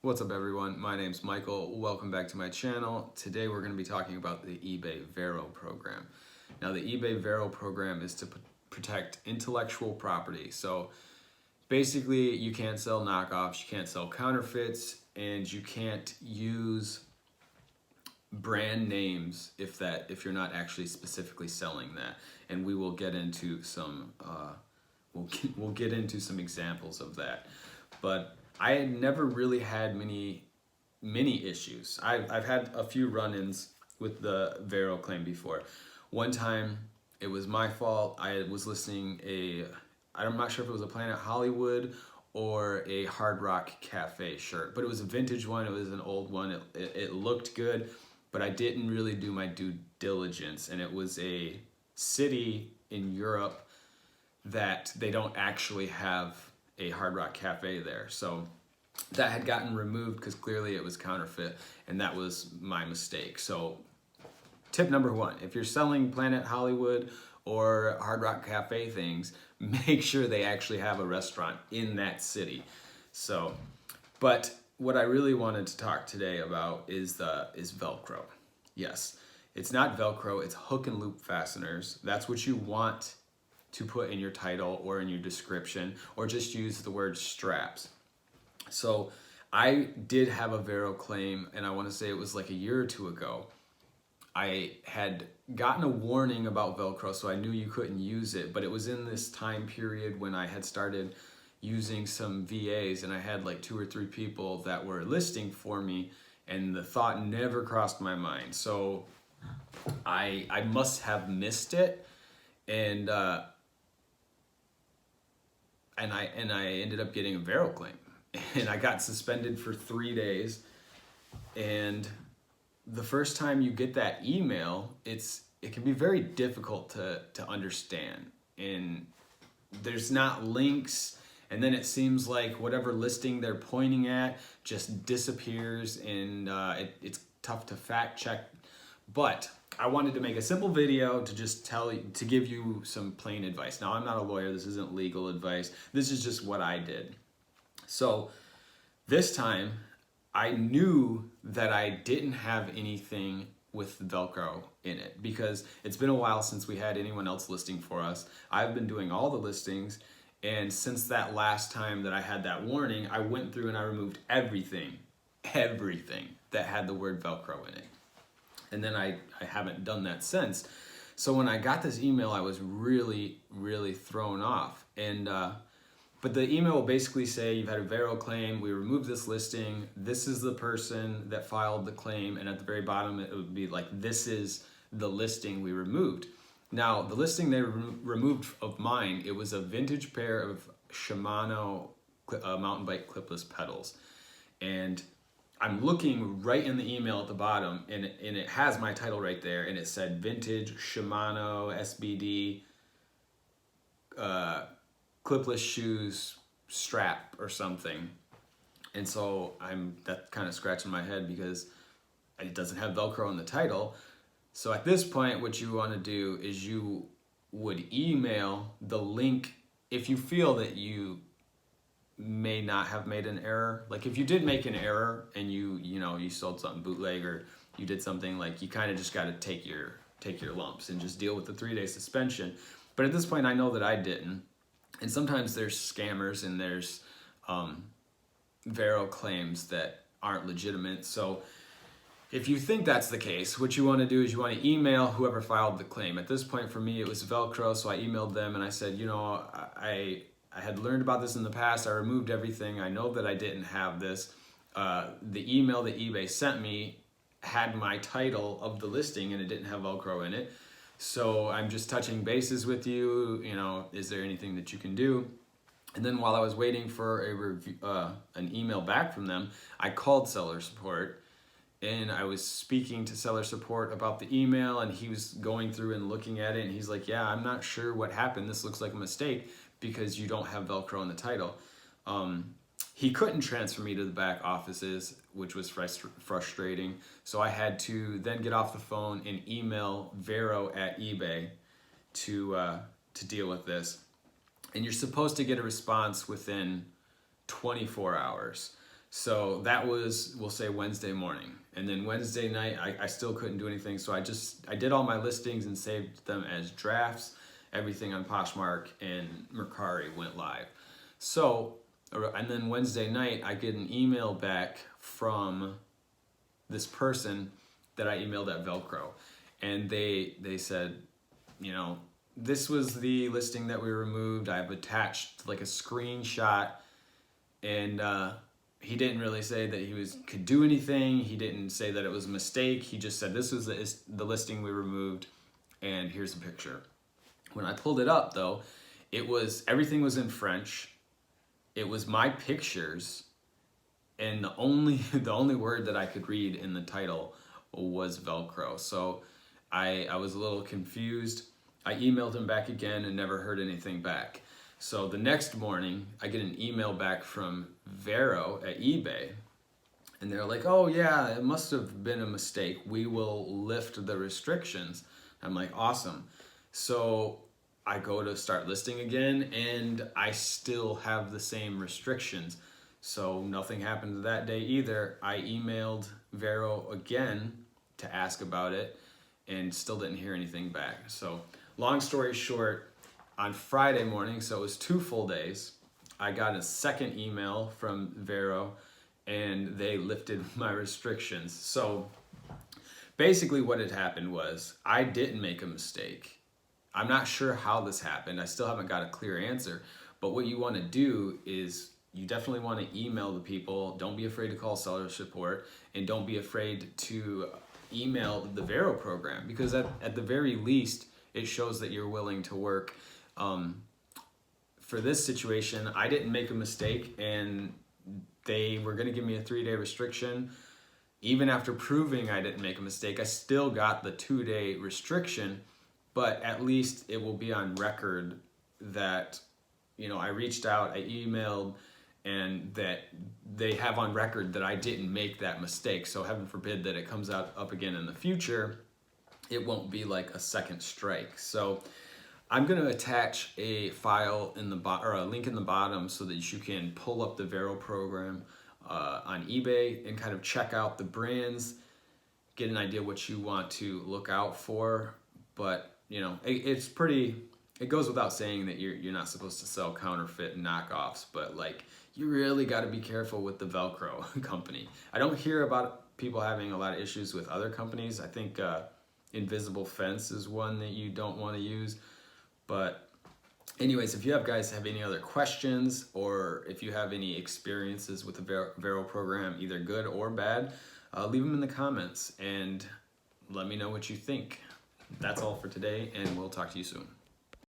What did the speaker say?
What's up everyone, my name's Michael. Welcome back to my channel. Today we're going to be talking about the eBay VeRO program. Now the eBay VeRO program is to protect intellectual property. So basically you can't sell knockoffs, you can't sell counterfeits, and you can't use brand names if you're not actually specifically selling that. And we will get into some we'll get into some examples of that. But I had never really had many issues. I've had a few run-ins with the VeRO claim before. One time it was my fault. I was listing I'm not sure if it was a Planet Hollywood or a Hard Rock Cafe shirt, but it was a vintage one. It was an old one. It looked good, but I didn't really do my due diligence, and it was a city in Europe that they don't actually have a Hard Rock Cafe there. So that had gotten removed because clearly it was counterfeit, and that was my mistake. So tip number one, if you're selling Planet Hollywood or Hard Rock Cafe things, make sure they actually have a restaurant in that city. So, but what I really wanted to talk today about is Velcro. Yes, it's not Velcro, it's hook and loop fasteners. That's what you want to put in your title or in your description, or just use the word straps. So I did have a VeRO claim, and I want to say it was like a year or two ago. I had gotten a warning about Velcro, so I knew you couldn't use it, but it was in this time period when I had started using some VAs, and I had like 2 or 3 people that were listing for me, and the thought never crossed my mind. So I must have missed it, and I ended up getting a VeRO claim, and I got suspended for 3 days. And the first time you get that email, it can be very difficult to understand, and there's not links, and then it seems like whatever listing they're pointing at just disappears, and it's tough to fact check. But I wanted to make a simple video to just to give you some plain advice. Now, I'm not a lawyer, this isn't legal advice, this is just what I did. So this time I knew that I didn't have anything with Velcro in it, because it's been a while since we had anyone else listing for us. I've been doing all the listings, and since that last time that I had that warning, I went through and I removed everything that had the word Velcro in it. And then I haven't done that since. So when I got this email, I was really thrown off. And but the email will basically say, you've had a VeRO claim, we removed this listing, this is the person that filed the claim, and at the very bottom it would be like, this is the listing we removed. Now, the listing they removed of mine, it was a vintage pair of Shimano mountain bike clipless pedals. And I'm looking right in the email at the bottom, and it has my title right there, and it said vintage Shimano SBD clipless shoes strap or something. And so that kind of scratching my head because it doesn't have Velcro in the title. So at this point, what you want to do is you would email the link if you feel that you may not have made an error. Like if you did make an error and you sold something bootleg, or you did something, like, you kind of just got to take your lumps and just deal with the 3-day suspension. But at this point, I know that I didn't. And sometimes there's scammers, and there's VeRO claims that aren't legitimate. So if you think that's the case, what you want to do is you want to email whoever filed the claim. At this point for me, it was Velcro, so I emailed them and I said, I had learned about this in the past. I removed everything. I know that I didn't have this. The email that eBay sent me had my title of the listing, and it didn't have Velcro in it. So I'm just touching bases with you. Is there anything that you can do? And then while I was waiting for an email back from them, I called seller support, and I was speaking to seller support about the email, and he was going through and looking at it, and he's like, yeah, I'm not sure what happened. This looks like a mistake because you don't have Velcro in the title. He couldn't transfer me to the back offices, which was frustrating. So I had to then get off the phone and email VeRO at eBay to deal with this. And you're supposed to get a response within 24 hours. So that was, we'll say, Wednesday morning. And then Wednesday night, I still couldn't do anything. So I did all my listings and saved them as drafts. Everything on Poshmark and Mercari went live. So, and then Wednesday night, I get an email back from this person that I emailed at VeRO. And they said, you know, this was the listing that we removed. I've attached like a screenshot, and he didn't really say that he could do anything. He didn't say that it was a mistake. He just said this was the listing we removed, and here's the picture. When I pulled it up though, everything was in French. It was my pictures, and the only word that I could read in the title was Velcro. So I was a little confused. I emailed him back again and never heard anything back. So the next morning, I get an email back from VeRO at eBay, and they're like, oh yeah, it must have been a mistake. We will lift the restrictions. I'm like, awesome. So I go to start listing again, and I still have the same restrictions. So nothing happened that day either. I emailed VeRO again to ask about it, and still didn't hear anything back. So long story short, on Friday morning, so it was 2 full days, I got a second email from VeRO, and they lifted my restrictions. So basically what had happened was I didn't make a mistake. I'm not sure how this happened. I still haven't got a clear answer. But what you want to do is you definitely want to email the people. Don't be afraid to call seller support, and don't be afraid to email the VeRO program, because at the very least, it shows that you're willing to work. For this situation, I didn't make a mistake, and they were going to give me a 3-day restriction. Even after proving I didn't make a mistake, I still got the 2-day restriction, but at least it will be on record that, you know, I reached out, I emailed, and that they have on record that I didn't make that mistake. So heaven forbid that it comes up again in the future, it won't be like a second strike. So I'm going to attach a file in the or a link in the bottom so that you can pull up the VeRO program on eBay and kind of check out the brands, get an idea what you want to look out for. But you know, it goes without saying that you're not supposed to sell counterfeit knockoffs, but like, you really got to be careful with the Velcro company. I don't hear about people having a lot of issues with other companies. I think Invisible Fence is one that you don't want to use. But anyways, if you guys have any other questions, or if you have any experiences with the VeRO program, either good or bad, leave them in the comments and let me know what you think. That's all for today, and we'll talk to you soon.